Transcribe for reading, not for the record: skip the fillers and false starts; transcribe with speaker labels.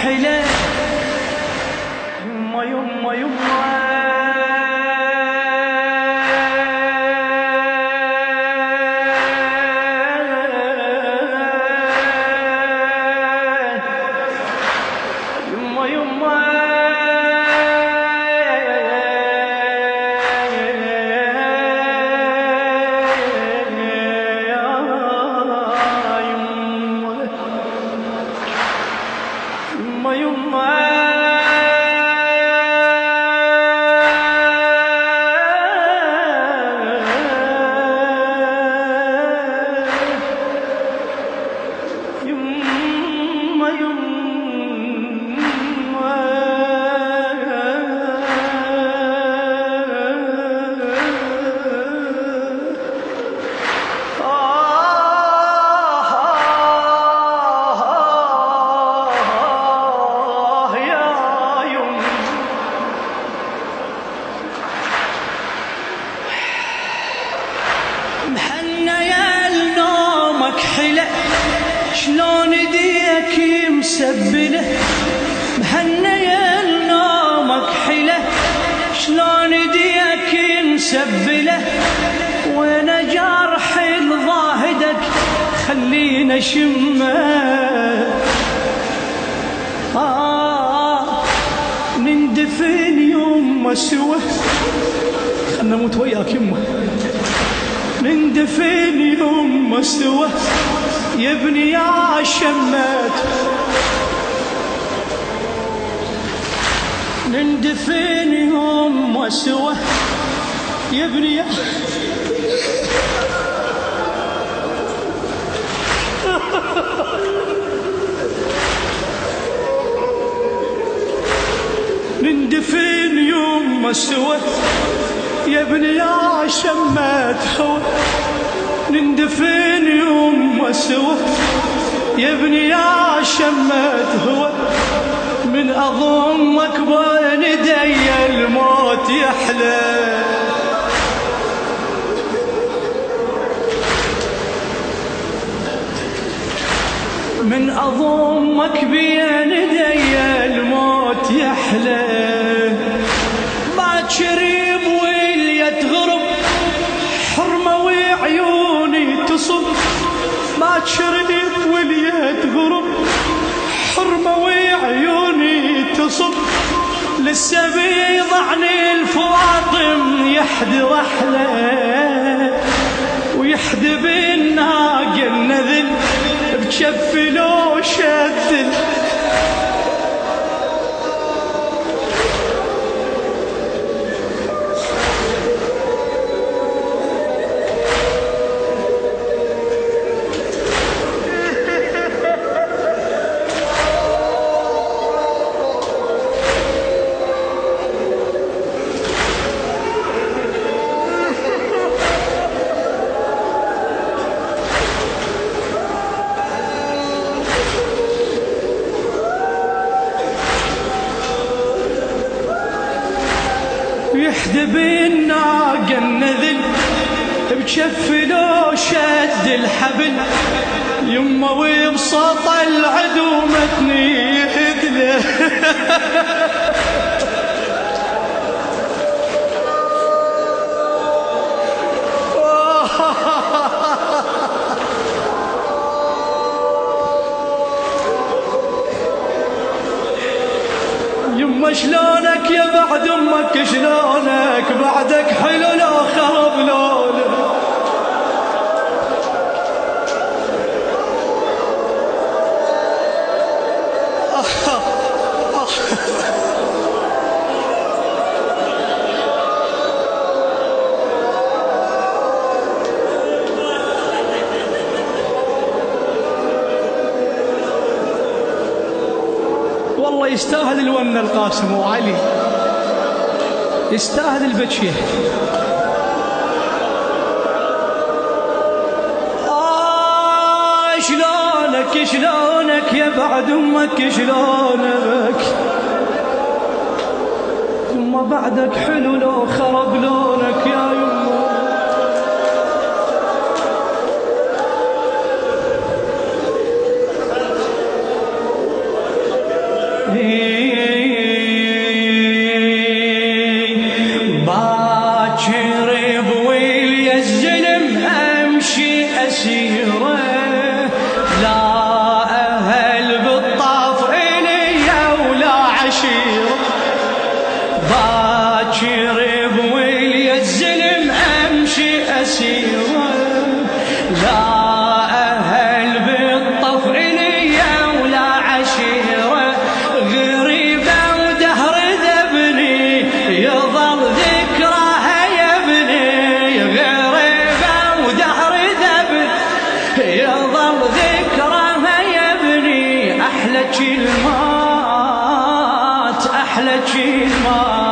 Speaker 1: حلا يما يما يما شلون ديك مسبله مهنية نومك حله شلون ديك مسبله وانا جرح ضاهدك خلينا شمه نندفن يوم سوا خلنا نموت وياك يمه نندفن يوم سوا يا ابني يا شمات نندفن يوم سوا يا ابني يا نندفن يوم سوا يا ابني يا شمات هوا نندفن يوم سوا يا ابني يا شمات هوا من أضمك بين يدي الموت يحلى من أضمك بين يدي الموت يحلى باكر وليت غرب حرمة وعيوني تصب باكر وليت غرب حرمة وعيوني تصب لسه بيضعني الفواطم يحدي رحله ويحدي بالناقة النذل بجف لو شذل يحدي بالناقة النذل بجف لو شد الحبل يما وبسط العدو متني يهدله يما شلونك يا بعد امك شلونك بعدك حلو لو خرب لونه والله يستاهل الون القاسم وعلي يستاهل البكيه شلونك شلونك يا بعد امك شلونك يما بعدك حلو لو خرب لونك يا يما باكر بويلي الزلم امشي اسيره، لا اهل بالطاف الي ولا عشيره. باكر بويلي الزلم امشي اسيره، لا اهل بالطف الي ولا عشيره. غريبه ودهر ذبني يظل ذكرها يا ابني، غريبه ودهر ذبني يظل ذكرها يا ابني. احلى كلمات احلى كلمات